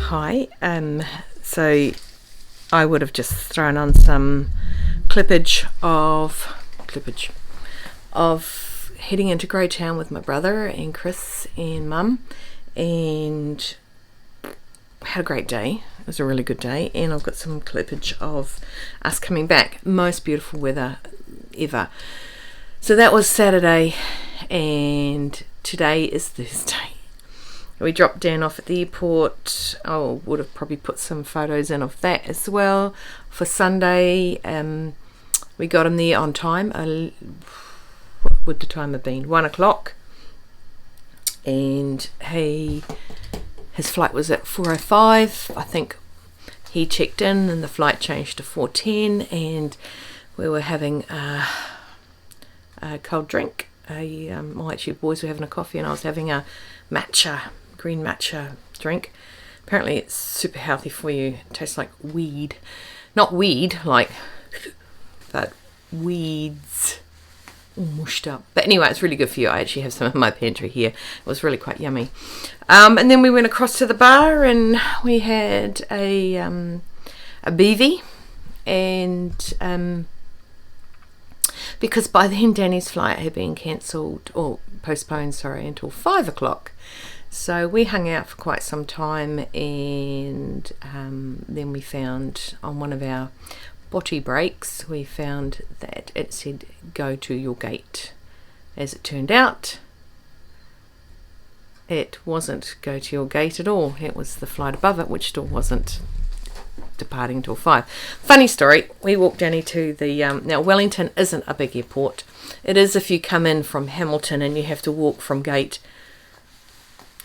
Hi. So I would have just thrown on some clippage of heading into Greytown with my brother and Chris and Mum, and had a great day. It was a really good day, and I've got some clippage of us coming back. Most beautiful weather ever. So that was Saturday, and today is Thursday. We dropped Dan off at the airport. I would have probably put some photos in of that as well. For Sunday, we got him there on time. What would the time have been? 1 o'clock. And his flight was at 4:05. I think he checked in and the flight changed to 4:10, and we were having a cold drink. Actually, boys were having a coffee and I was having a green matcha drink. Apparently it's super healthy for you. It tastes like weed. Not weed, but weeds all mushed up. But anyway, it's really good for you. I actually have some in my pantry here. It was really quite yummy. And then we went across to the bar and we had a BV, and because by then Danny's flight had been cancelled or postponed, until 5 o'clock. So we hung out for quite some time, and then we found on one of our botty breaks, we found that it said go to your gate. As it turned out, it wasn't go to your gate at all. It was the flight above it, which still wasn't departing till 5. Funny story, we walked Danny to the now Wellington isn't a big airport. It is if you come in from Hamilton and you have to walk from gate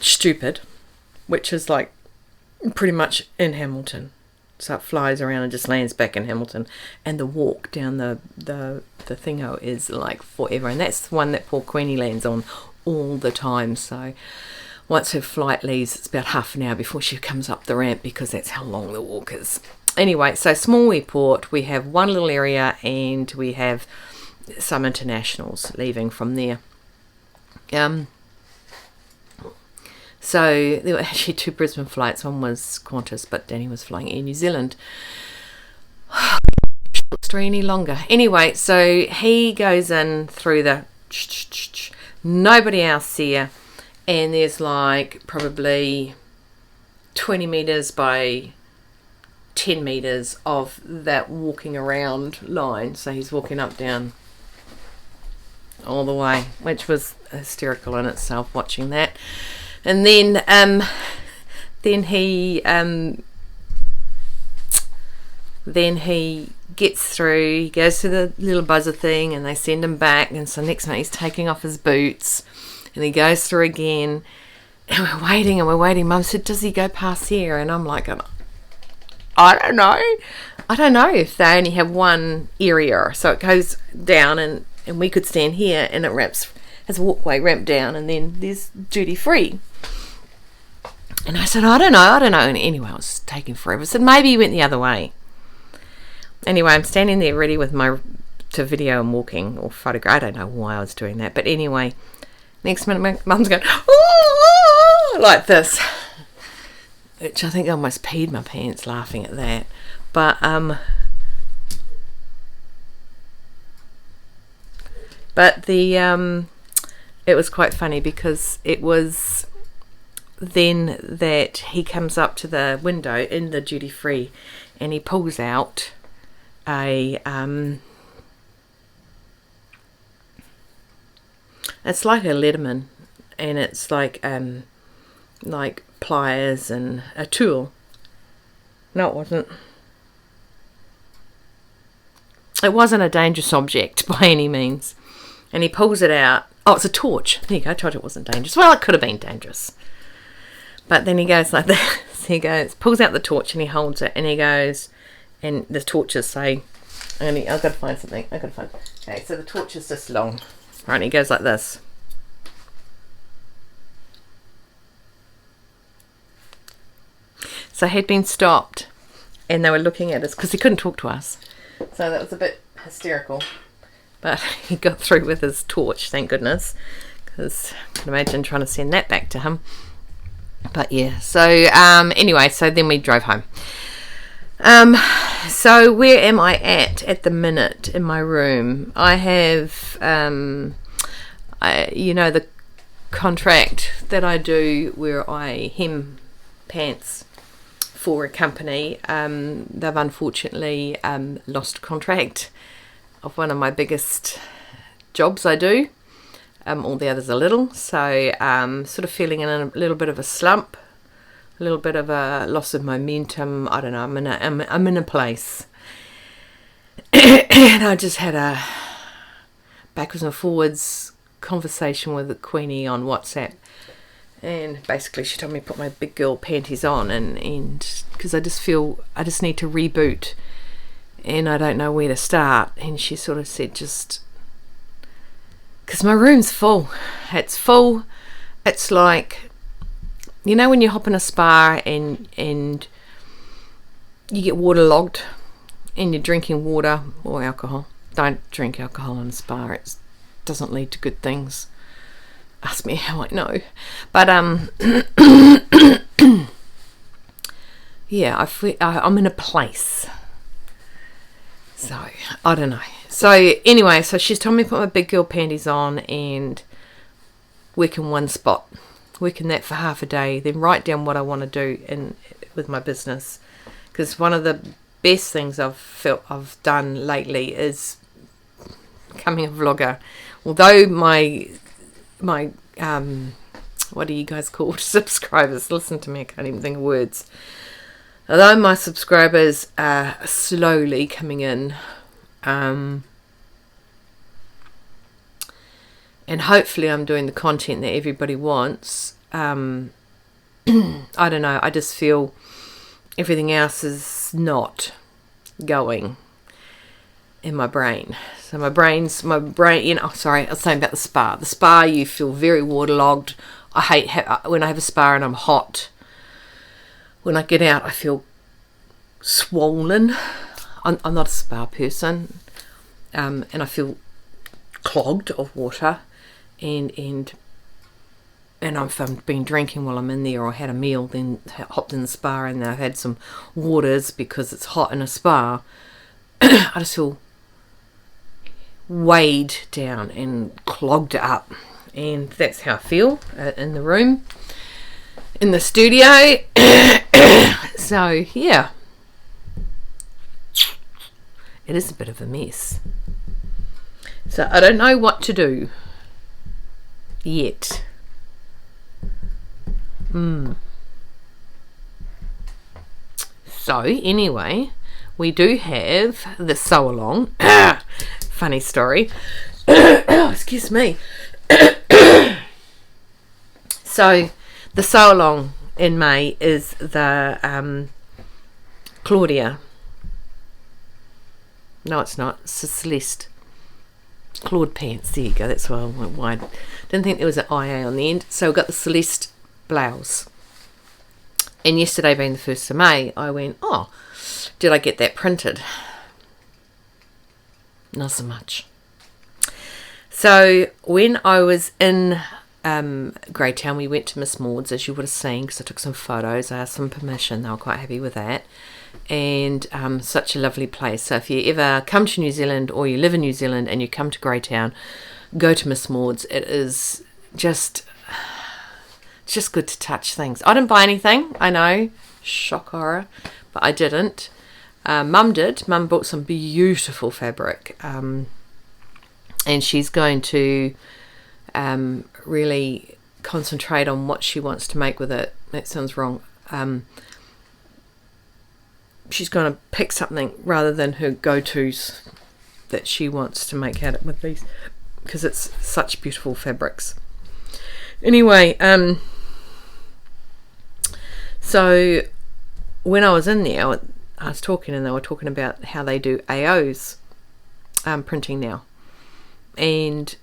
stupid, which is like pretty much in Hamilton. So it flies around and just lands back in Hamilton, and the walk down the thingo is like forever, and that's the one that poor Queenie lands on all the time. So once her flight leaves, it's about half an hour before she comes up the ramp, because that's how long the walk is. Anyway, so small airport, we have one little area and we have some internationals leaving from there. So there were actually 2 Brisbane flights. One was Qantas, but Danny was flying Air New Zealand. Short story any longer. Anyway, so he goes in through the nobody else here, and there's like probably 20 metres by 10 metres of that walking around line. So he's walking up, down, all the way, which was hysterical in itself, watching that. And then he gets through, he goes to the little buzzer thing, and they send him back, and so next minute he's taking off his boots, and he goes through again, and we're waiting. Mum said, does he go past here? And I'm like, I don't know if they only have one area, so it goes down, and we could stand here, and it has a walkway ramp down, and then there's duty free. And I said, I don't know. And anyway, I was taking forever. I said, maybe he went the other way. Anyway, I'm standing there ready to video and walking or photograph. I don't know why I was doing that. But anyway, next minute, my mum's going, "Ooh," like this. Which I think I almost peed my pants laughing at that. But it was quite funny, because it was then that he comes up to the window in the duty free, and he pulls out it's like a Letterman, and it's like pliers and a tool. No, it wasn't. It wasn't a dangerous object by any means. And he pulls it out. Oh, it's a torch. There you go. I told you it wasn't dangerous. Well, it could have been dangerous. But then he goes like this. He goes, pulls out the torch, and he holds it, and he goes, and the torches say, I've got to find something. Okay, so the torch is this long. Right, and he goes like this. So he'd been stopped, and they were looking at us, because he couldn't talk to us. So that was a bit hysterical. But he got through with his torch, thank goodness, because I can imagine trying to send that back to him. But yeah, so anyway, so then we drove home. So where am I at the minute in my room? I have, the contract that I do where I hem pants for a company. They've unfortunately lost contract of one of my biggest jobs I do. All the others are little, so sort of feeling in a little bit of a slump, a little bit of a loss of momentum. I don't know. I'm in a place, and I just had a backwards and forwards conversation with the Queenie on WhatsApp, and basically she told me to put my big girl panties on, and because I just need to reboot, and I don't know where to start. And she sort of said, just because my room's full. It's full. It's like, you know when you hop in a spa and you get waterlogged and you're drinking water or alcohol. Don't drink alcohol in a spa. It doesn't lead to good things. Ask me how I know. But yeah, I'm in a place. So I don't know. So anyway, so she's told me to put my big girl panties on and work in one spot, work in that for half a day, then write down what I want to do with my business. Because one of the best things I've done lately is becoming a vlogger. Although my what are you guys called? Subscribers. Listen to me, I can't even think of words. Although my subscribers are slowly coming in, and hopefully I'm doing the content that everybody wants. I don't know, I just feel everything else is not going in my brain. So my brain, sorry, I was saying about the spa. The spa, you feel very waterlogged. I hate when I have a spa and I'm hot. When I get out, I feel swollen. I'm not a spa person, and I feel clogged of water, and if I've been drinking while I'm in there, or had a meal, then hopped in the spa, and I've had some waters because it's hot in a spa. I just feel weighed down and clogged up, and that's how I feel in the room, in the studio. So yeah, it is a bit of a mess. So I don't know what to do yet. So anyway, we do have the sew along. Funny story. Excuse me. So the sew along in May is the Claudia. No, it's not. It's the Celeste. Claude pants. There you go. That's why I went wide. Didn't think there was an IA on the end. So we've got the Celeste blouse. And yesterday being the 1st of May, I went, oh, did I get that printed? Not so much. So when I was in Greytown, we went to Miss Maude's, as you would have seen, because I took some photos. I asked some permission. They were quite happy with that. And such a lovely place. So if you ever come to New Zealand, or you live in New Zealand and you come to Greytown, go to Miss Maude's. It is just good to touch things. I didn't buy anything, I know, shock horror, but I didn't. Mum did. Mum bought some beautiful fabric, and she's going to really concentrate on what she wants to make with it. That sounds wrong. She's going to pick something rather than her go-tos that she wants to make out with these, because it's such beautiful fabrics. Anyway, so when I was in there, I was talking, and they were talking about how they do AOs printing now. And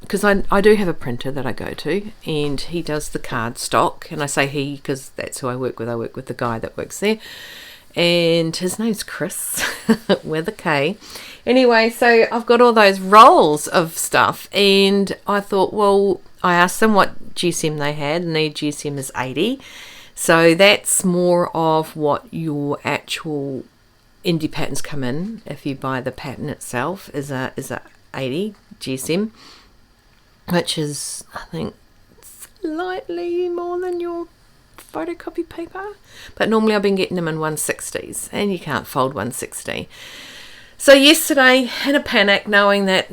because I do have a printer that I go to, and he does the card stock, and I say he because that's who I work with. I work with the guy that works there, and his name's Chris with a K. Anyway, so I've got all those rolls of stuff, and I thought, well, I asked them what GSM they had, and their GSM is 80. So that's more of what your actual indie patterns come in. If you buy the pattern itself, is a 80 GSM, which is, I think, slightly more than your photocopy paper. But normally I've been getting them in 160s, and you can't fold 160. So yesterday, in a panic, knowing that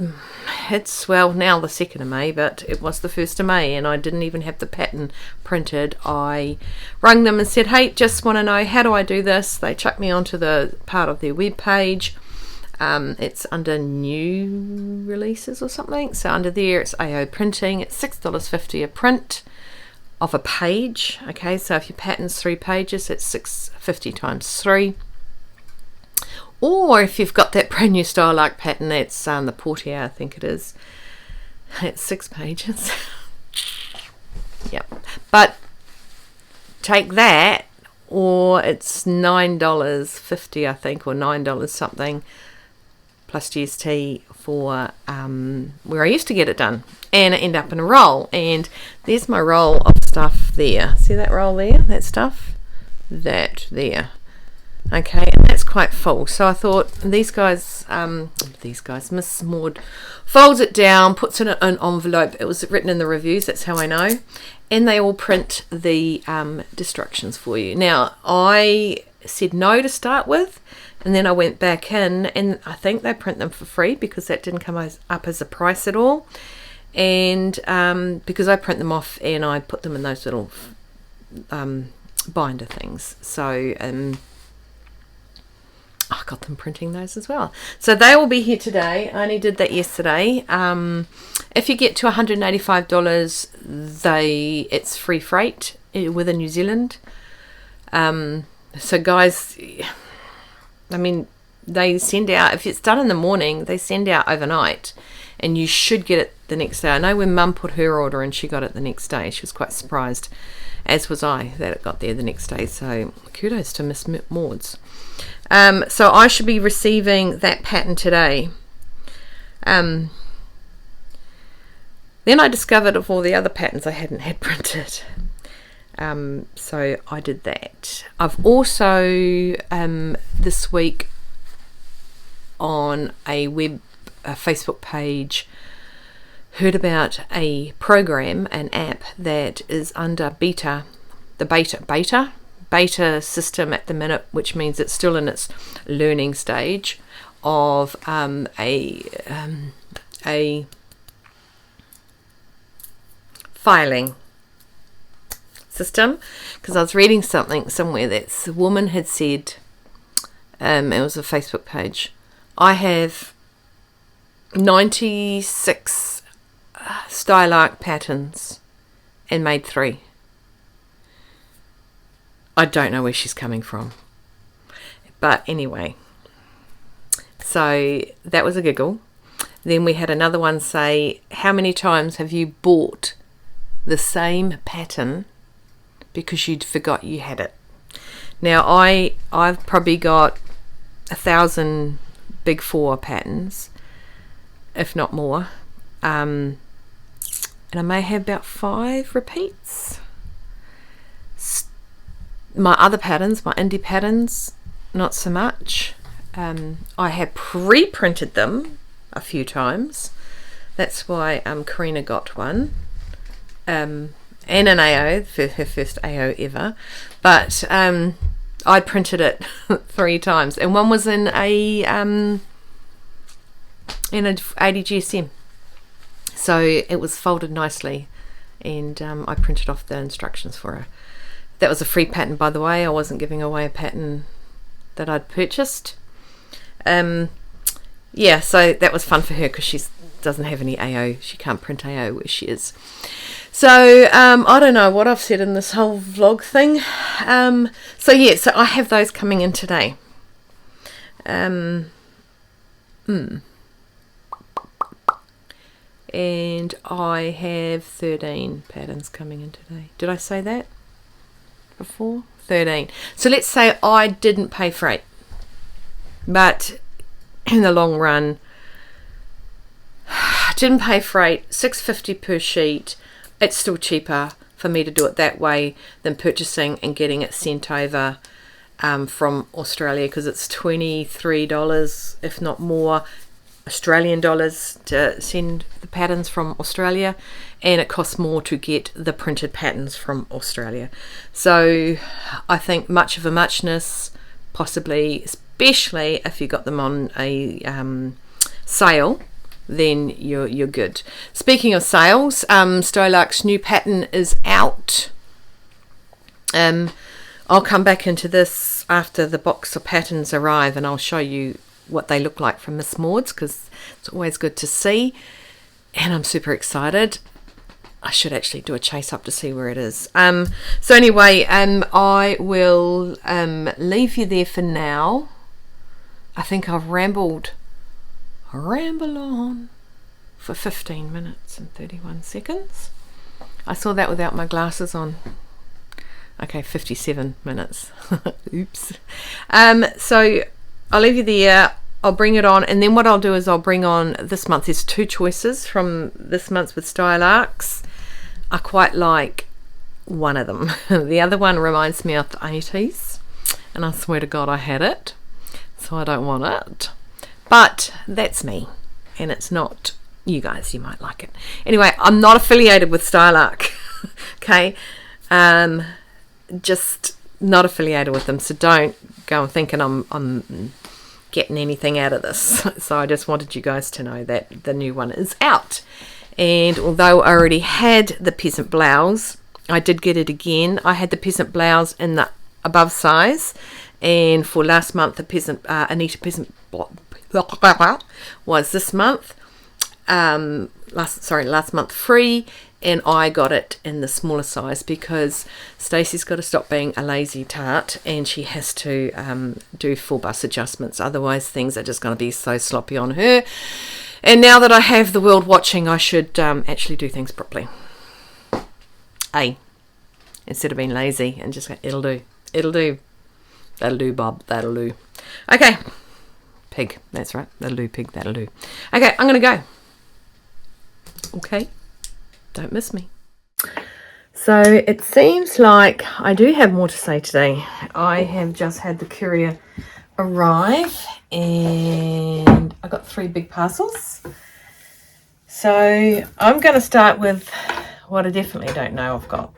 it's, well, now the 2nd of May, but it was the 1st of May, and I didn't even have the pattern printed, I rang them and said, hey, just want to know, how do I do this? They chucked me onto the part of their web page. It's under new releases or something. So under there, it's AO printing. It's $6.50 a print of a page. Okay, so if your pattern's 3 pages, it's $6.50 times 3. Or if you've got that brand new Stylark pattern, that's the Portier, I think it is. It's 6 pages. Yep. But take that, or it's $9.50, I think, or $9 something, plus GST for where I used to get it done. And I end up in a roll. And there's my roll of stuff there. See that roll there? That stuff? That there. Okay, and that's quite full. So I thought these guys, Miss Maude folds it down, puts it in an envelope. It was written in the reviews, that's how I know. And they all print the instructions for you. Now, I said no to start with, and then I went back in, and I think they print them for free because that didn't come up as a price at all. And because I print them off and I put them in those little binder things. So, I got them printing those as well. So they will be here today. I only did that yesterday. If you get to $185, it's free freight within New Zealand. So guys, I mean, they send out, if it's done in the morning, they send out overnight, and you should get it the next day. I know when Mum put her order and she got it the next day, she was quite surprised, as was I, that it got there the next day. So kudos to Miss Maude's. So I should be receiving that pattern today. Then I discovered of all the other patterns I hadn't had printed. So I did that. I've also this week on a Facebook page heard about a program, an app that is under beta system at the minute, which means it's still in its learning stage of a filing system. Because I was reading something somewhere that a woman had said, it was a Facebook page, I have 96 Stylark patterns and made 3. I don't know where she's coming from. But anyway, so that was a giggle. Then we had another one say, how many times have you bought the same pattern because you'd forgot you had it? Now, I've probably got 1,000 Big 4 patterns, if not more. And I may have about 5 repeats. My other patterns, my indie patterns, not so much. I have pre-printed them a few times. That's why Karina got one. And an AO, her first AO ever. But I printed it 3 times. And one was in a 80 GSM. So it was folded nicely. And I printed off the instructions for her. That was a free pattern, by the way. I wasn't giving away a pattern that I'd purchased. Yeah, so that was fun for her because she doesn't have any AO. She can't print AO where she is. So I don't know what I've said in this whole vlog thing. So yeah, so I have those coming in today. And I have 13 patterns coming in today. Did I say that before? 13. So let's say I didn't pay freight, but in the long run, didn't pay freight, $6.50 per sheet. it's still cheaper for me to do it that way than purchasing and getting it sent over from Australia, because it's $23, if not more, Australian dollars to send the patterns from Australia, and it costs more to get the printed patterns from Australia. So I think much of a muchness, possibly, especially if you got them on a sale, then you're good. Speaking of sales, Stylarc's new pattern is out. I'll come back into this after the box of patterns arrive, and I'll show you what they look like from Miss Maude's, because it's always good to see, and I'm super excited. I should actually do a chase up to see where it is. So anyway, I will leave you there for now. I think I've rambled on for 15 minutes and 31 seconds. I saw that without my glasses on. Okay, 57 minutes. Oops. So I'll leave you there. I'll bring it on, and then what I'll do is I'll bring on this month. There's 2 choices from this month with Stylarc's. I quite like one of them. The other one reminds me of the 80s, and I swear to God I had it, so I don't want it. But that's me, and it's not you guys. You might like it. Anyway, I'm not affiliated with Stylarc. Okay? Just not affiliated with them, so don't go and thinking I'm getting anything out of this. So I just wanted you guys to know that the new one is out. And although I already had the peasant blouse, I did get it again. I had the peasant blouse in the above size, and for last month the peasant Anita peasant was this month last month free, and I got it in the smaller size because Stacey's got to stop being a lazy tart, and she has to do full bust adjustments. Otherwise things are just going to be so sloppy on her. And now that I have the world watching, I should actually do things properly. Instead of being lazy and just go, it'll do, that'll do, Bob, that'll do. Okay, pig, that's right, that'll do, pig, that'll do. Okay, I'm going to go. Okay. Don't miss me. So it seems like I do have more to say today. I have just had the courier arrive, and I got 3 big parcels. So I'm going to start with what I definitely don't know I've got.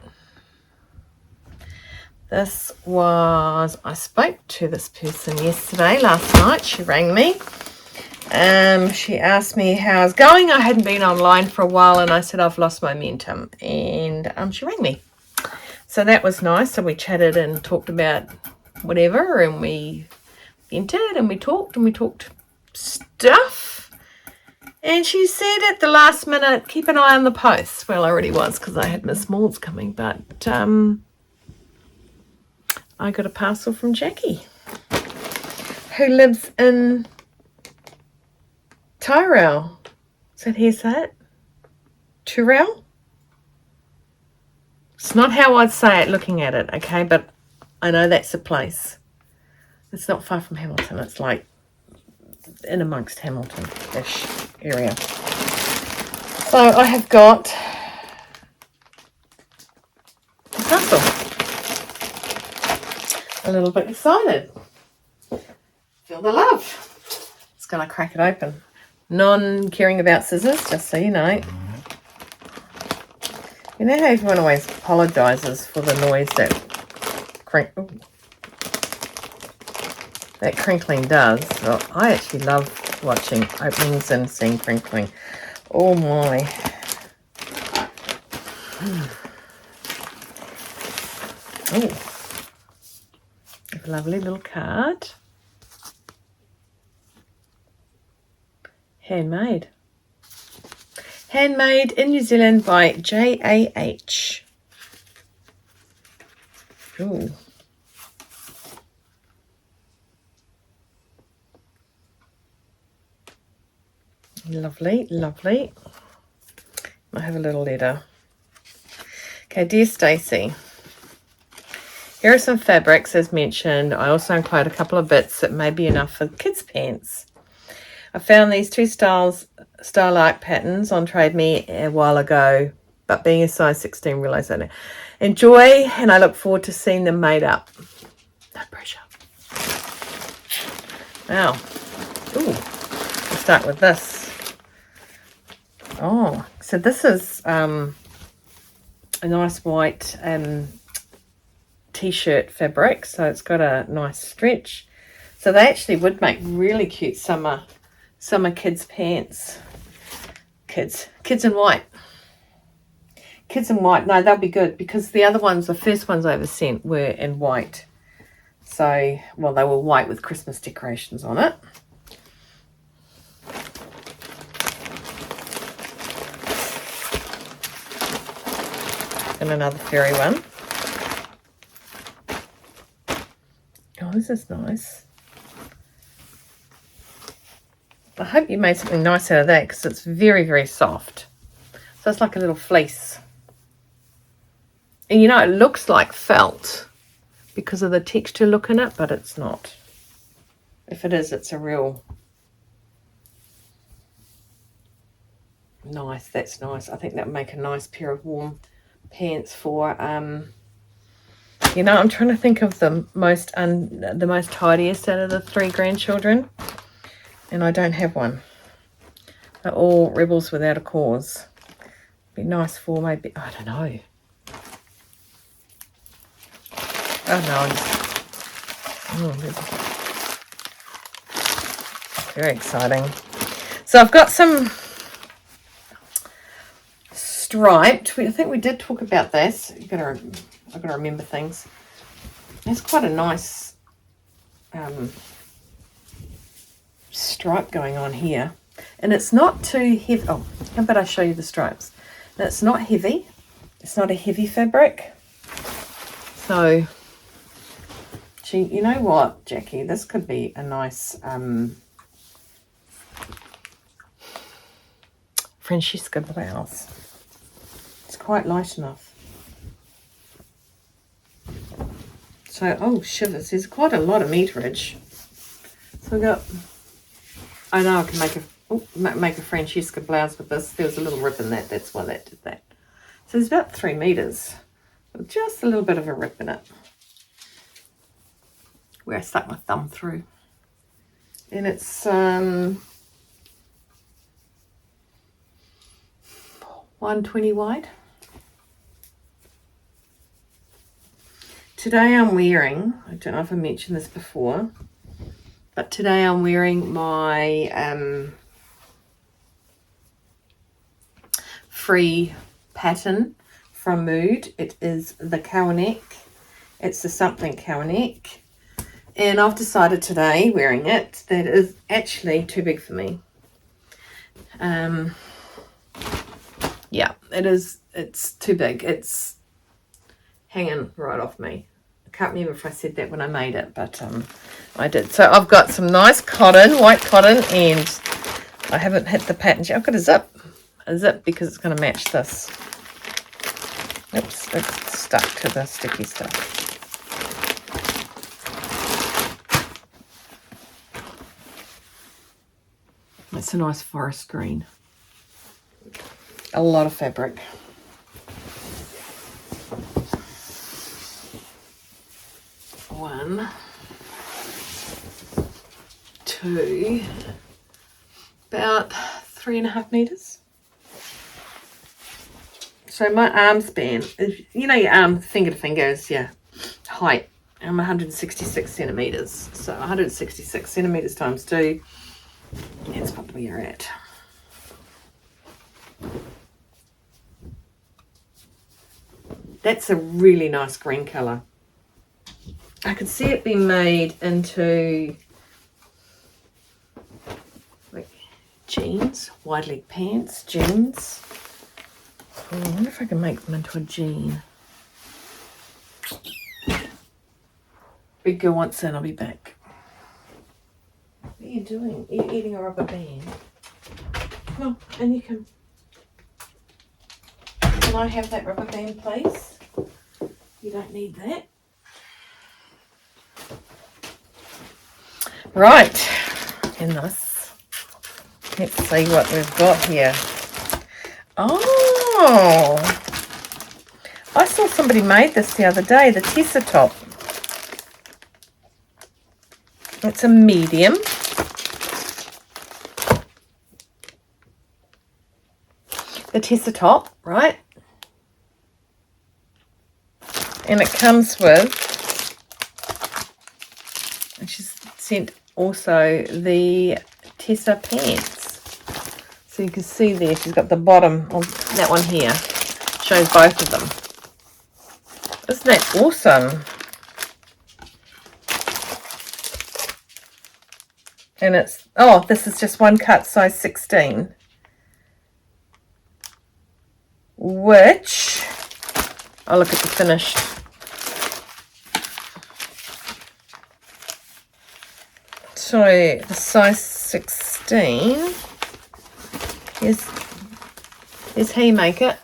This was, I spoke to this person last night. She rang me. She asked me how I was going. I hadn't been online for a while, and I said I've lost momentum, and she rang me. So that was nice. So we chatted and talked about whatever, and we entered and we talked stuff. And she said at the last minute, keep an eye on the post. Well, I already was, because I had Miss Maude's coming, but I got a parcel from Jacqui, who lives in Tyrell. Is that how you say it? Tyrell? It's not how I'd say it looking at it, okay? But I know that's a place. It's not far from Hamilton. It's like in amongst Hamilton-ish area. So I have got a parcel. A little bit excited. Feel the love. Just going to crack it open. Non-caring about scissors, just so you know. You know how everyone always apologises for the noise that crinkling does? Well, I actually love watching openings and seeing crinkling. Oh my. Oh. A lovely little card. Handmade. Handmade in New Zealand by JAH. Ooh. Lovely, lovely. I have a little letter. Okay, dear Stacey, here are some fabrics as mentioned. I also include a couple of bits that may be enough for kids' pants. I found these 2 Stylarc patterns on Trade Me a while ago, but being a size 16, realise that now. Enjoy, and I look forward to seeing them made up. No pressure. Wow. Ooh, we'll start with this. Oh, so this is a nice white t-shirt fabric, so it's got a nice stretch. So they actually would make really cute summer kids pants. Kids in white. Kids in white. No, they'll be good because the other ones, the first ones I ever sent were in white. So, well, they were white with Christmas decorations on it. And another fairy one. Oh, this is nice. I hope you made something nice out of that because it's very, very soft. So it's like a little fleece. And you know, it looks like felt because of the texture look in it, but it's not. If it is, it's a real nice. That's nice. I think that would make a nice pair of warm pants for you know, I'm trying to think of the most tidiest out of the 3 grandchildren, and I don't have one. They're all rebels without a cause. Be nice for maybe, I don't know. Oh no, very exciting. So I've got some striped. I think we did talk about this. I've got to remember things. It's quite a nice stripe going on here, and it's not too heavy. Oh, how about I show you the stripes? And it's not heavy. It's not a heavy fabric. So, you know what, Jacqui? This could be a nice Francesca blouse. It's quite light enough. So, oh shivers, there's quite a lot of meterage. So we got, I know I can make a Francesca blouse with this. There was a little rip in that, that's why that did that. So there's about 3 meters, with just a little bit of a rip in it, where I stuck my thumb through. And it's 120 wide. Today I'm wearing, I don't know if I mentioned this before, but today I'm wearing my free pattern from Maude. It is the cowl neck. It's the something cowl neck. And I've decided today, wearing it, that it is actually too big for me. Yeah, it is. It's too big. It's hanging right off me. I can't remember if I said that when I made it, but I did. So I've got some nice cotton, white cotton, and I haven't hit the pattern yet. I've got a zip because it's going to match this. Oops, it's stuck to the sticky stuff. It's a nice forest green. A lot of fabric. One, two, about 3.5 meters. So my arm span, you know, your arm finger to finger is your height. I'm 166 centimeters. So 166 centimeters times 2. That's probably where you're at. That's a really nice green colour. I could see it being made into like jeans, wide leg pants, jeans. Oh, I wonder if I can make them into a jean. Big girl wants in, I'll be back. What are you doing? Are you eating a rubber band? Come on, and you can. Can I have that rubber band, please? You don't need that. Right, and this. Let's see what we've got here. Oh, saw somebody made this the other day, the Tessa top. It's a medium. The Tessa top, right? And it comes with, and she's sent also the Tessa pants. So you can see there, she's got the bottom of that one here. Shows both of them. Isn't that awesome? And it's, oh, this is just one cut, size 16. Which, I'll look at the finished. So the size 16, here's how you make it.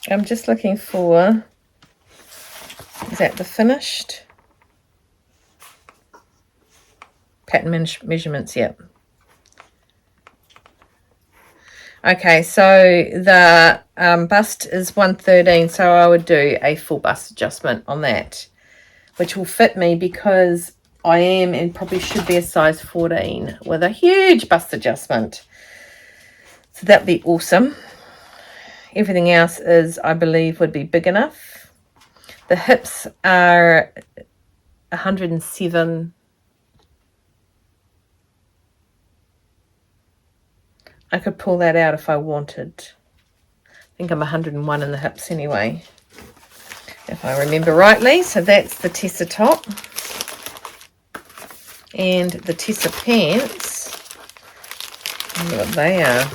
I'm just looking for, is that the finished? Pattern measurements, yep. Okay, so the bust is 113, so I would do a full bust adjustment on that, which will fit me because I am and probably should be a size 14 with a huge bust adjustment. So that'd be awesome. Everything else is, I believe, would be big enough. The hips are 107. I could pull that out if I wanted. I think I'm 101 in the hips anyway, if I remember rightly. So that's the Tessa top. And the Tessa pants, look what they are.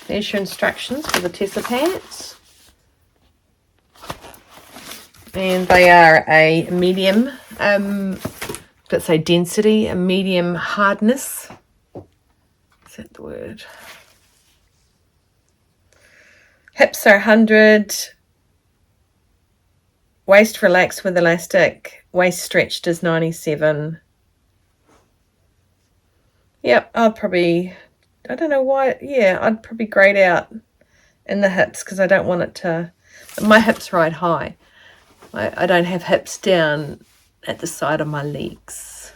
There's your instructions for the Tessa pants. And they are a medium, let's say density, a medium hardness. Is that the word? Hips are 100. Waist relaxed with elastic. Waist stretched is 97. Yep, I'll probably... I don't know why, yeah, I'd probably grade out in the hips because I don't want it to, my hips right high. I don't have hips down at the side of my legs.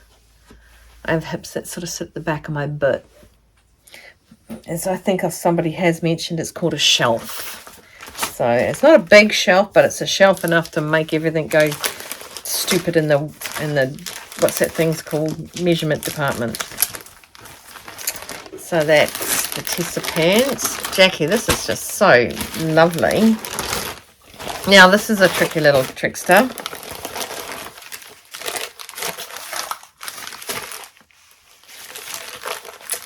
I have hips that sort of sit at the back of my butt. As I think somebody has mentioned, it's called a shelf. So it's not a big shelf, but it's a shelf enough to make everything go stupid in the what's that thing's called, measurement department. So that's the Tessa pants. Jacqui, this is just so lovely. Now, this is a tricky little trickster.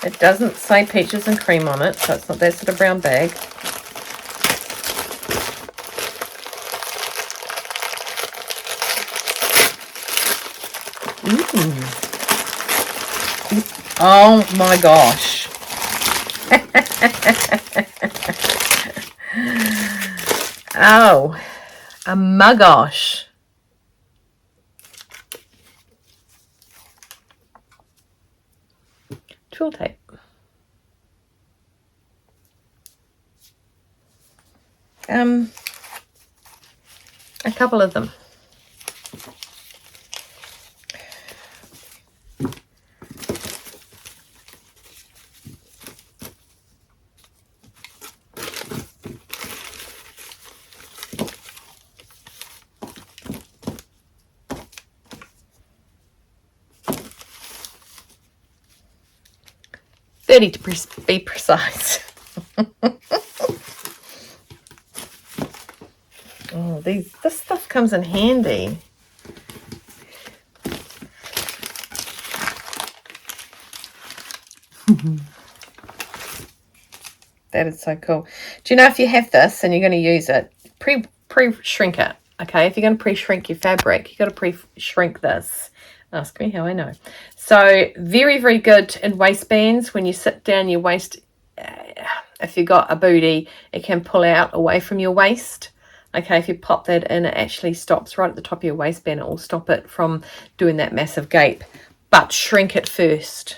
It doesn't say peaches and cream on it, so it's not that sort of brown bag. Ooh. Oh my gosh. Oh, a mugosh. Twill tape. A couple of them. To be precise. Oh, this stuff comes in handy. That is so cool. Do you know, if you have this and you're going to use it, pre-shrink it. Okay, if you're going to pre-shrink your fabric, you've got to pre-shrink this. Ask me how I know. So very, very good in waistbands. When you sit down, your waist, if you've got a booty, it can pull out away from your waist. Okay, if you pop that in, it actually stops right at the top of your waistband. It will stop it from doing that massive gape, but shrink it first.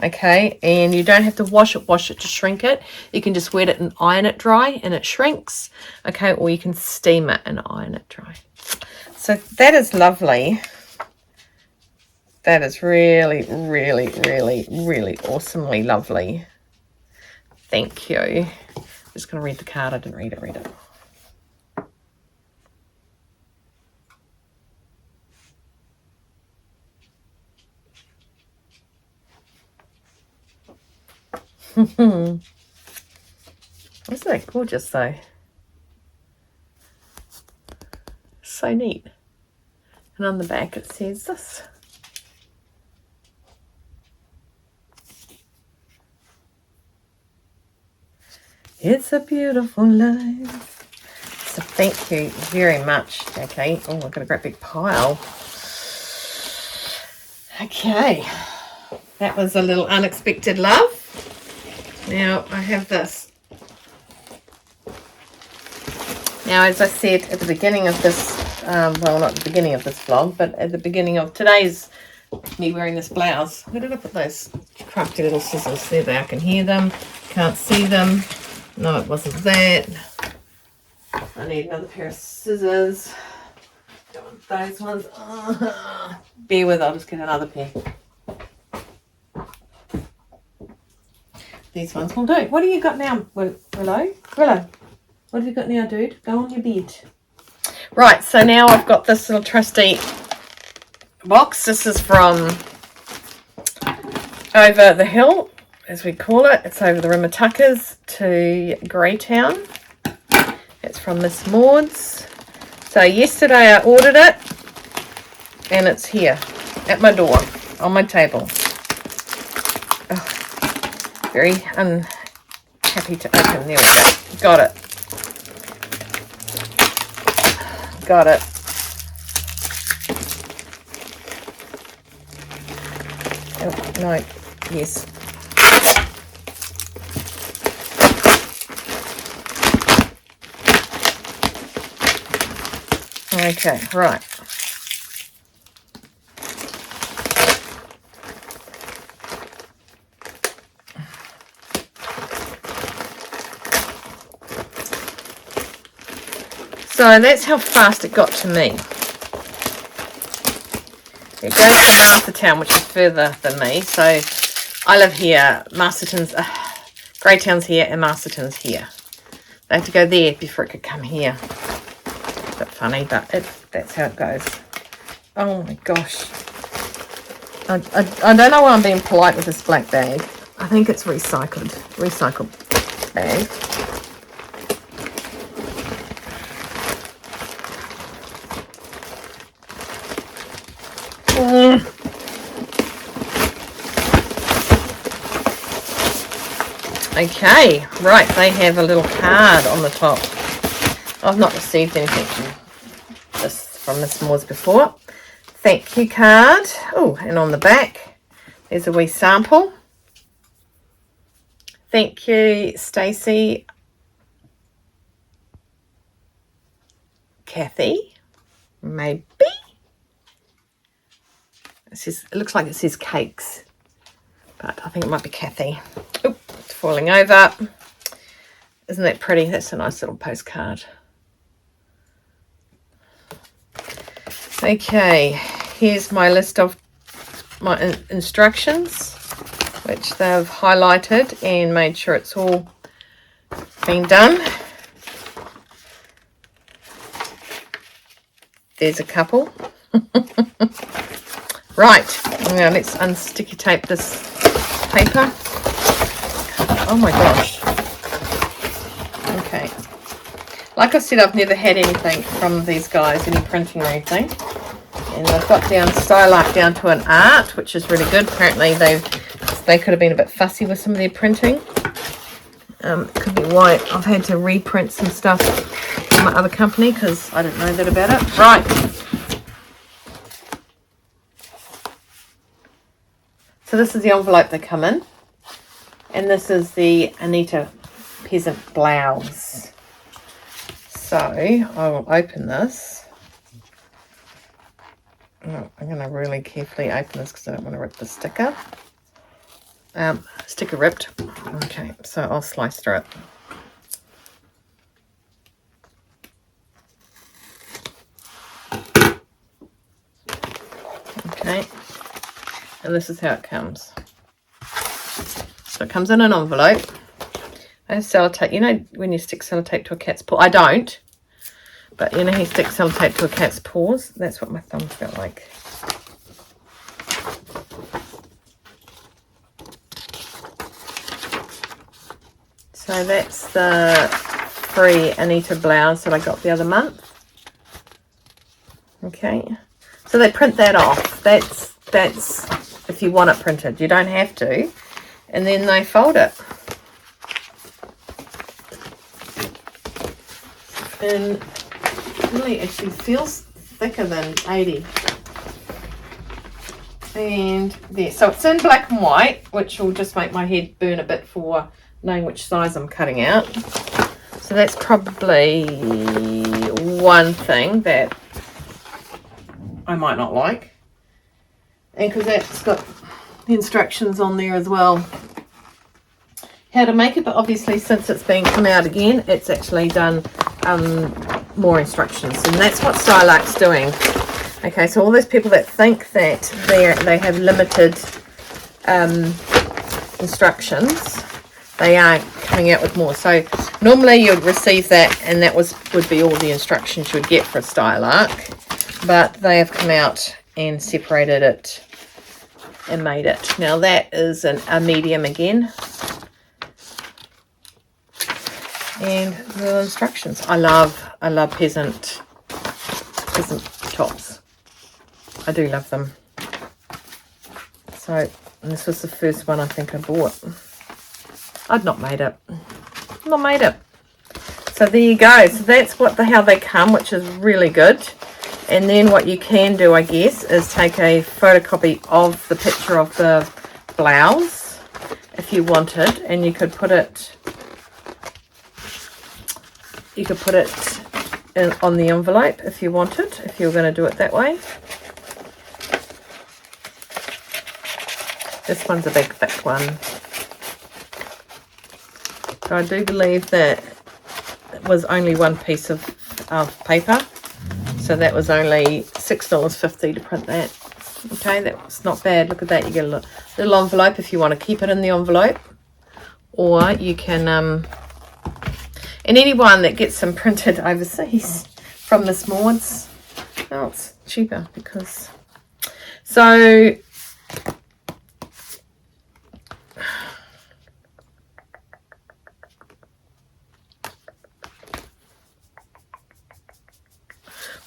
Okay, and you don't have to wash it to shrink it. You can just wet it and iron it dry and it shrinks. Okay, or you can steam it and iron it dry. So that is lovely. That is really, really, really, really awesomely lovely. Thank you. I'm just going to read the card. I didn't read it. Isn't that gorgeous though? So neat. And on the back it says this. It's a beautiful life. So thank you very much, Jacqui. Oh, I've got a great big pile. Okay. That was a little unexpected love. Now I have this. Now, as I said at the beginning of this, well, not the beginning of this vlog, but at the beginning of today's me wearing this blouse. Where did I put those crafty little scissors? There they are. I can hear them. Can't see them. No, it wasn't that. I need another pair of scissors. Don't want those ones. Bear with, I'll just get another pair. These ones will do. What do you got now, Willow? What have you got now, dude? Go on your bed. Right, so now I've got this little trusty box. This is from over the hill, as we call it. It's over the Rimatuckers to Greytown. It's from Miss Maude's. So yesterday I ordered it, and it's here at my door, on my table. Oh, very unhappy to open. There we go. Got it. Got it. Oh, no. Yes. Okay, right. So that's how fast it got to me. It goes to Mastertown, which is further than me. So I live here. Greytown's here and Masterton's here. They had to go there before it could come here. A bit funny, but that's how it goes. Oh my gosh. I don't know why I'm being polite with this black bag. I think it's recycled bag. Okay, right, they have a little card on the top. I've not received anything from Miss Maude's before. Thank you card. Oh, and on the back, there's a wee sample. Thank you, Stacey. Kathy, maybe. It looks like it says cakes, but I think it might be Kathy. Oh, it's falling over. Isn't that pretty? That's a nice little postcard. Okay, here's my list of my instructions, which they've highlighted and made sure it's all been done. There's a couple. Right, now let's unsticky tape this paper. Oh my gosh. Okay. Like I said, I've never had anything from these guys, any printing or anything. And they've got down style art down to an art, which is really good. Apparently they could have been a bit fussy with some of their printing. It could be why I've had to reprint some stuff from my other company, because I didn't know that about it. Right. So this is the envelope they come in. And this is the Anita Peasant blouse. So I will open this. Oh, I'm going to really carefully open this because I don't want to rip the sticker. Sticker ripped. Okay, so I'll slice through it. Okay, and this is how it comes. So it comes in an envelope. I have sellotape. You know when you stick sellotape to a cat's paw? I don't. But you know he sticks sellotape to a cat's paws? That's what my thumb felt like. So that's the free Anita blouse that I got the other month. Okay. So they print that off. That's if you want it printed. You don't have to. And then they fold it. And really actually feels thicker than 80. And there. So it's in black and white, which will just make my head burn a bit for knowing which size I'm cutting out. So that's probably one thing that I might not like. And because that's got the instructions on there as well. How to make it, but obviously since it's being come out again, it's actually done more instructions. And that's what Stylarc's doing. Okay, so all those people that think that they have limited instructions, they are coming out with more. So normally you'd receive that and that would be all the instructions you would get for a Stylarc, but they have come out and separated it and made it. Now that is a medium again, and the instructions. I love peasant tops. I do love them. So this was the first one I think I bought. I'd not made it. So there you go. So that's how they come, which is really good. And then what you can do, I guess, is take a photocopy of the picture of the blouse if you wanted, and you could put it on the envelope if you wanted, if you were going to do it that way. This one's a big thick one. So I do believe that it was only one piece of paper. So that was only $6.50 to print that. Okay, that's not bad. Look at that. You get a little envelope if you want to keep it in the envelope. Or you can, and anyone that gets them printed overseas from Miss Maude's, well, it's cheaper because... So...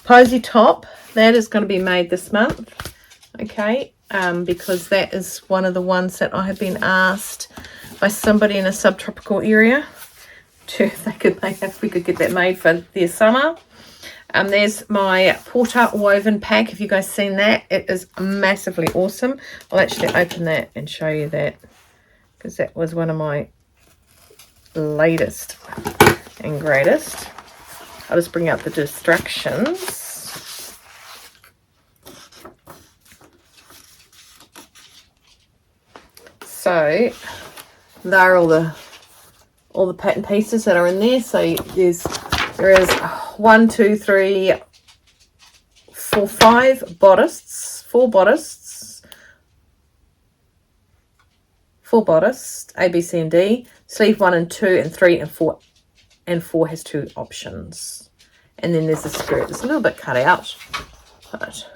Posy top, that is going to be made this month, okay, because that is one of the ones that I have been asked by somebody in a subtropical area if we could get that made for their summer. There's my Porter woven pack. Have you guys seen that? It is massively awesome. I'll actually open that and show you that because that was one of my latest and greatest. I'll just bring out the distractions. So there are all the pattern pieces that are in there. So there is 1, 2, 3, 4, 5 bodices, 4 bodices, A, B, C, and D. Sleeve 1 and 2 and 3 and 4. And 4 has 2 options. And then there's the skirt. It's a little bit cut out. But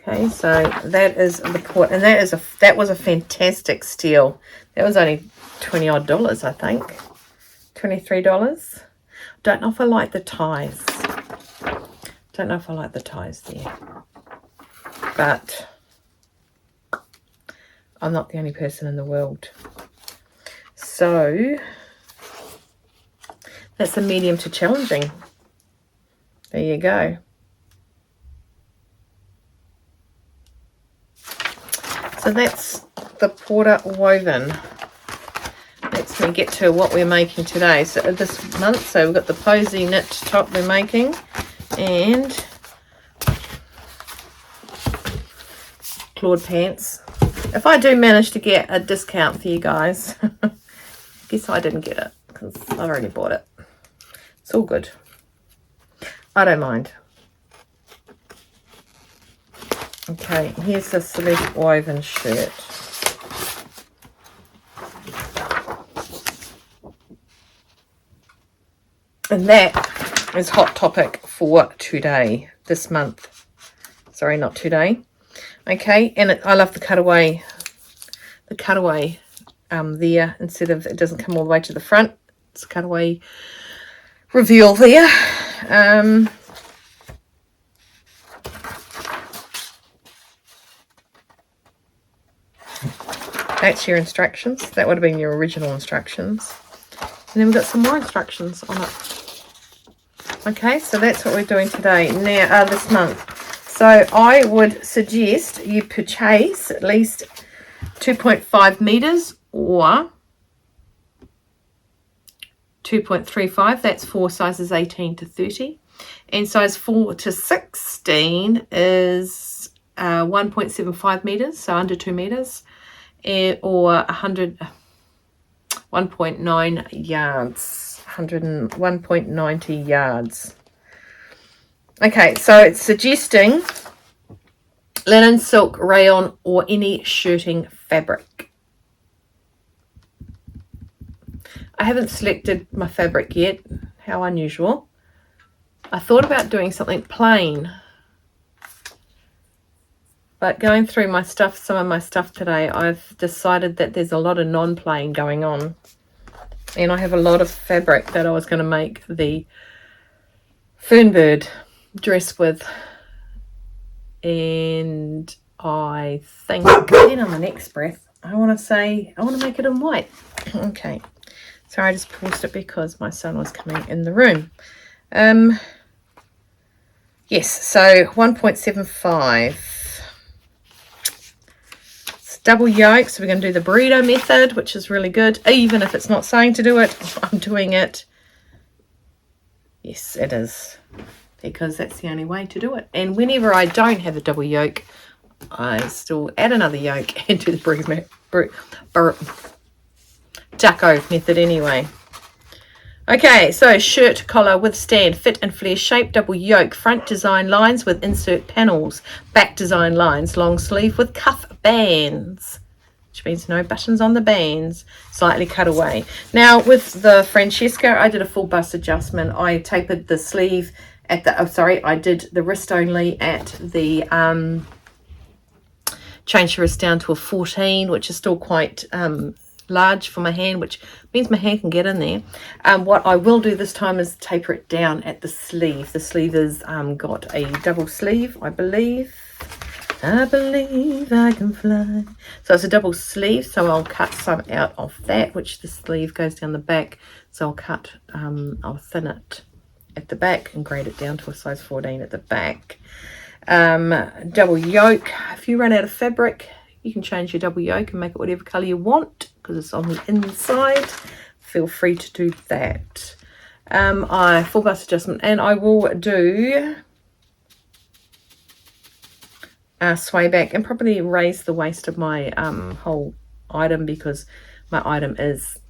okay, so that is the port, and that was a fantastic steal. That was only $20 odd, I think. $23. Don't know if I like the ties. Don't know if I like the ties there. But I'm not the only person in the world. So that's a medium to challenging. There you go. So that's the Porter woven. Let's So we get to what we're making today. So this month, so we've got the posy knit top we're making, and clawed pants. If I do manage to get a discount for you guys, guess I didn't get it because I've already bought it. It's all good. I don't mind. Okay, here's the Celeste woven shirt. And that is Hot Topic for today, this month. Sorry, not today. Okay, and I love the cutaway. The cutaway there, instead of, it doesn't come all the way to the front. It's a cutaway reveal there. That's your instructions. That would have been your original instructions. And then we've got some more instructions on it. Okay, so that's what we're doing today, now this month. So I would suggest you purchase at least 2.5 meters or 2.35. That's for sizes 18 to 30. And size 4 to 16 is 1.75 meters, so under 2 meters, or 1.9 yards, 101.90 yards. Okay, so it's suggesting linen, silk, rayon, or any shirting fabric. I haven't selected my fabric yet. How unusual. I thought about doing something plain, but going through my stuff, some of my stuff today, I've decided that there's a lot of non-plain going on. And I have a lot of fabric that I was going to make the Fernbird dress with. And I think then on the next breath, I want to make it in white. Okay. So I just paused it because my son was coming in the room. Yes, so 1.75. Double yoke, so we're going to do the burrito method, which is really good. Even if it's not saying to do it, I'm doing it. Yes, it is, because that's the only way to do it. And whenever I don't have a double yoke, I still add another yoke and do the ducko method anyway. Okay, so shirt collar with stand, fit and flare shape, double yoke, front design lines with insert panels, back design lines, long sleeve with cuff bands, which means no buttons on the bands, slightly cut away. Now with the Francesca, I did a full bust adjustment. I tapered the sleeve at the, I did the wrist only at the, changed the wrist down to a 14, which is still quite large for my hand, which means my hand can get in there. What I will do this time is taper it down at the sleeve. The sleeve has got a double sleeve, I believe I can fly. So it's a double sleeve, so I'll cut some out of that, which the sleeve goes down the back. So I'll cut, I'll thin it at the back and grade it down to a size 14 at the back. Double yoke. If you run out of fabric, you can change your double yoke and make it whatever colour you want, because it's on the inside. Feel free to do that. I full bust adjustment, and I will do sway back and probably raise the waist of my whole item, because my item is,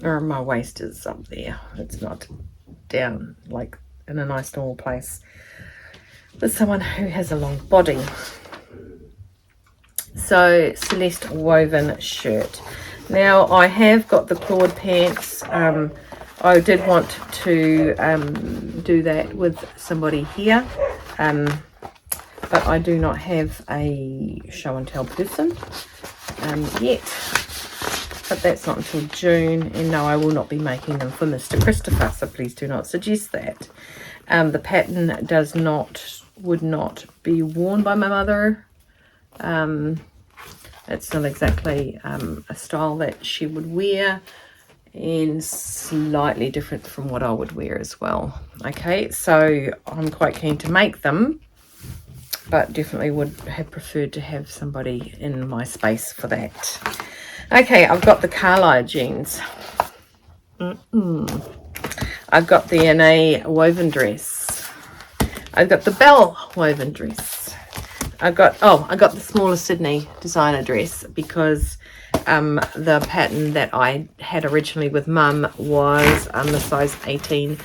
or my waist is up there. It's not down like in a nice normal place with someone who has a long body. So Celeste woven shirt. Now I have got the clawed pants. I did want to do that with somebody here, but I do not have a show and tell person yet, but that's not until June. And no, I will not be making them for Mr. Christopher, so please do not suggest that. The pattern would not be worn by my mother. It's not exactly a style that she would wear, and slightly different from what I would wear as well. Okay, so I'm quite keen to make them, but definitely would have preferred to have somebody in my space for that. Okay, I've got the Carlisle jeans. I've got the NA woven dress. I've got the Bell woven dress. I got the smaller Sydney designer dress because the pattern that I had originally with Mum was the size 18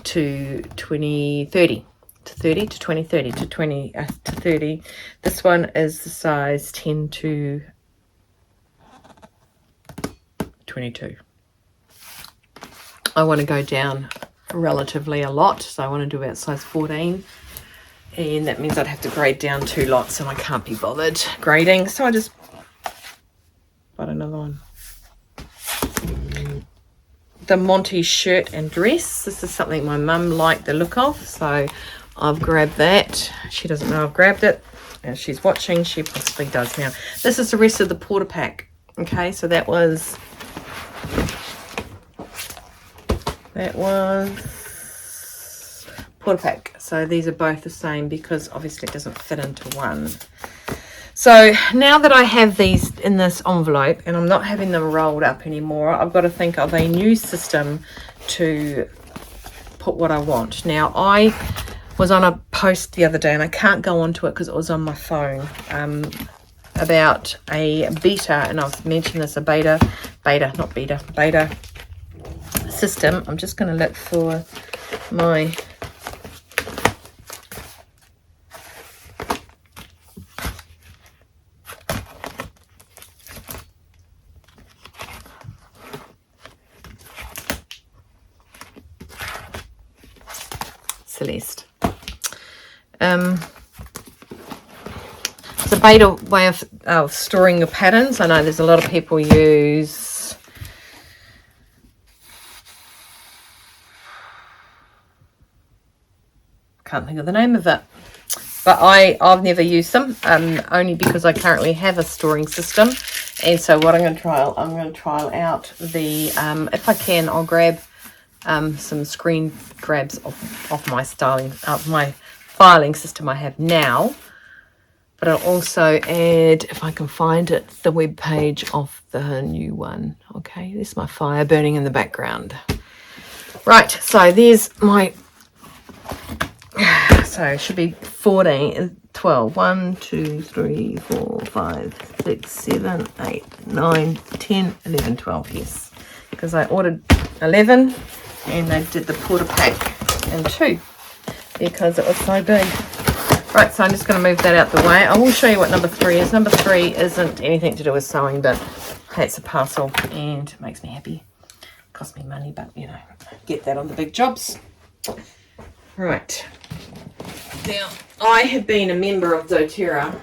to 2030 to 30 to 2030 to 20 to 30. This one is the size 10 to 22. I want to go down relatively a lot, so I want to do about size 14, and that means I'd have to grade down 2 lots, and I can't be bothered grading, so I just bought another one. The Monty shirt and dress. This is something my mum liked the look of, so I've grabbed that. She doesn't know I've grabbed it, and she's watching. She possibly does now. This is the rest of the Porter pack. Okay, so that was Porter pack. So these are both the same because obviously it doesn't fit into one. So now that I have these in this envelope and I'm not having them rolled up anymore, I've got to think of a new system to put what I want. Now, I was on a post the other day, and I can't go onto it because it was on my phone, about a beta, and I've mentioned this, a beta system. I'm just going to look for my Celeste. It's a beta way of storing your patterns. I know there's a lot of people use can't think of the name of it, but I've never used them, only because I currently have a storing system. And so what I'm going to trial out the if I can, I'll grab some screen grabs of my my filing system I have now, but I'll also add, if I can find it, the web page of the new one. Okay, there's my fire burning in the background. Right, so there's my, so it should be 14, 12, 1, 2, 3, 4, 5, 6, 7, 8, 9, 10, 11, 12, yes, because I ordered 11 and they did the Porter pack in 2 because it was so big. Right, so I'm just going to move that out the way. I will show you what number 3 is. Number 3 isn't anything to do with sewing, but hey, it's a parcel and it makes me happy. Cost me money, but you know, get that on the big jobs. Right. Now, I have been a member of Doterra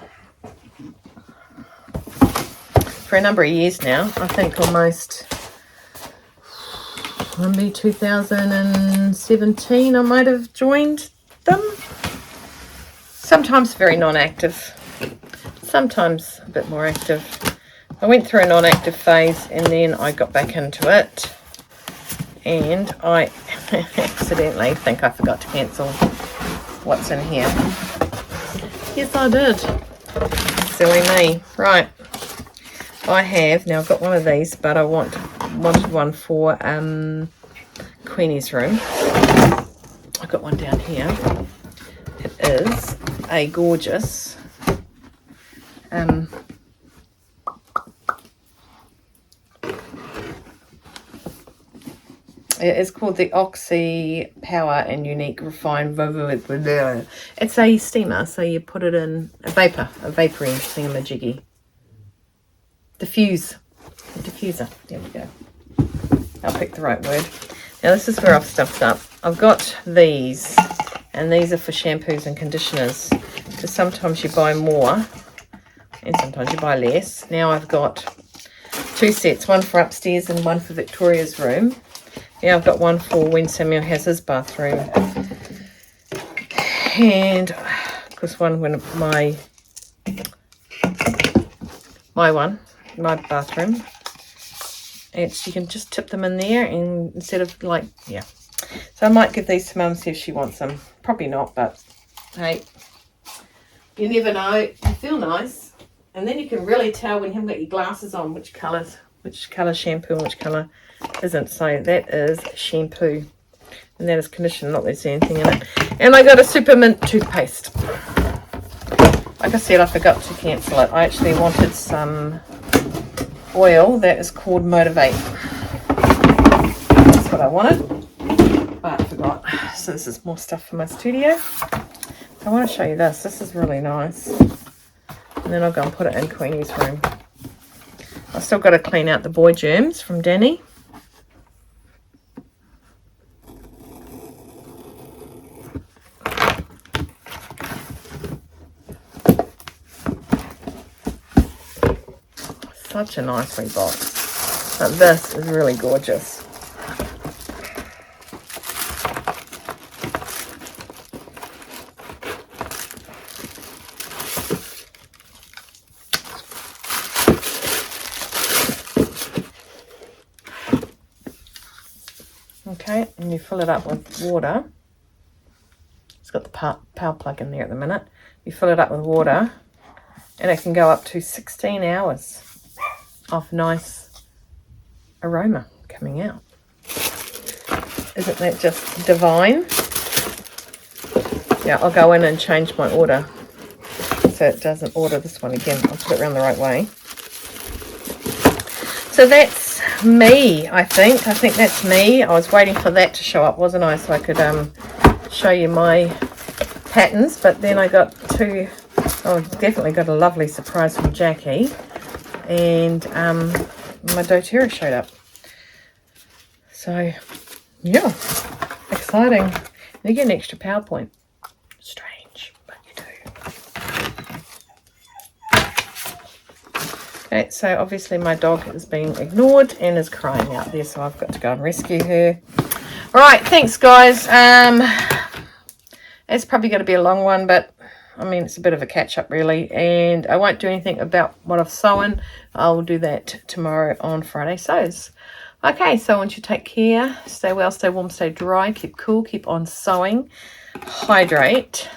for a number of years now. I think almost, maybe 2017 I might have joined them. Sometimes very non-active, sometimes a bit more active. I went through a non-active phase and then I got back into it, and I accidentally think I forgot to cancel what's in here. Yes, I did. Silly me. Right. I have, now I've got one of these, but I wanted one for Queenie's room. I've got one down here. It is a gorgeous it is called the Oxy Power and Unique Refined. It's a steamer, so you put it in a vapory thingamajiggy. A diffuser. There we go. I'll pick the right word. Now this is where I've stuffed up. I've got these, and these are for shampoos and conditioners, because sometimes you buy more and sometimes you buy less. Now I've got 2 sets, one for upstairs and one for Victoria's room. Now I've got one for when Samuel has his bathroom, and of course one when my bathroom. You can just tip them in there, and instead of so I might give these to Mum, see if she wants them. Probably not, but hey, you never know. You feel nice, and then you can really tell when you haven't got your glasses on which colours which colour shampoo and which colour isn't. So that is shampoo. And that is conditioner, not there's anything in it. And I got a Super Mint toothpaste. Like I said, I forgot to cancel it. I actually wanted some oil that is called Motivate. That's what I wanted, but I forgot. So this is more stuff for my studio. I want to show you this. This is really nice. And then I'll go and put it in Queenie's room. I've still got to clean out the boy germs from Danny. Such a nice wee box. But this is really gorgeous. Okay, and you fill it up with water. It's got the power plug in there at the minute. You fill it up with water, and it can go up to 16 hours of nice aroma coming out. Isn't that just divine? Yeah, I'll go in and change my order so it doesn't order this one again. I'll put it around the right way. So that's me, I think. I think that's me. I was waiting for that to show up, wasn't I? So I could show you my patterns. But then I got definitely got a lovely surprise from Jacqui. And my Doterra showed up. So, yeah. Exciting. And you get an extra PowerPoint. Strange, but you do. Okay, so obviously my dog is being ignored and is crying out there, so I've got to go and rescue her. Alright, thanks guys. It's probably going to be a long one, but I mean, it's a bit of a catch-up, really. And I won't do anything about what I've sewn. I'll do that tomorrow on Friday Sews. Okay, so I want you to take care. Stay well, stay warm, stay dry. Keep cool, keep on sewing. Hydrate.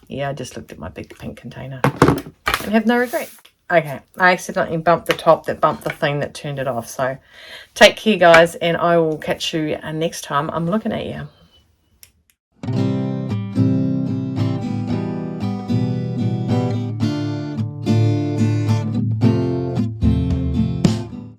Yeah, I just looked at my big pink container. And have no regret. Okay, I accidentally bumped the top that bumped the thing that turned it off. So take care, guys, and I will catch you next time I'm looking at you.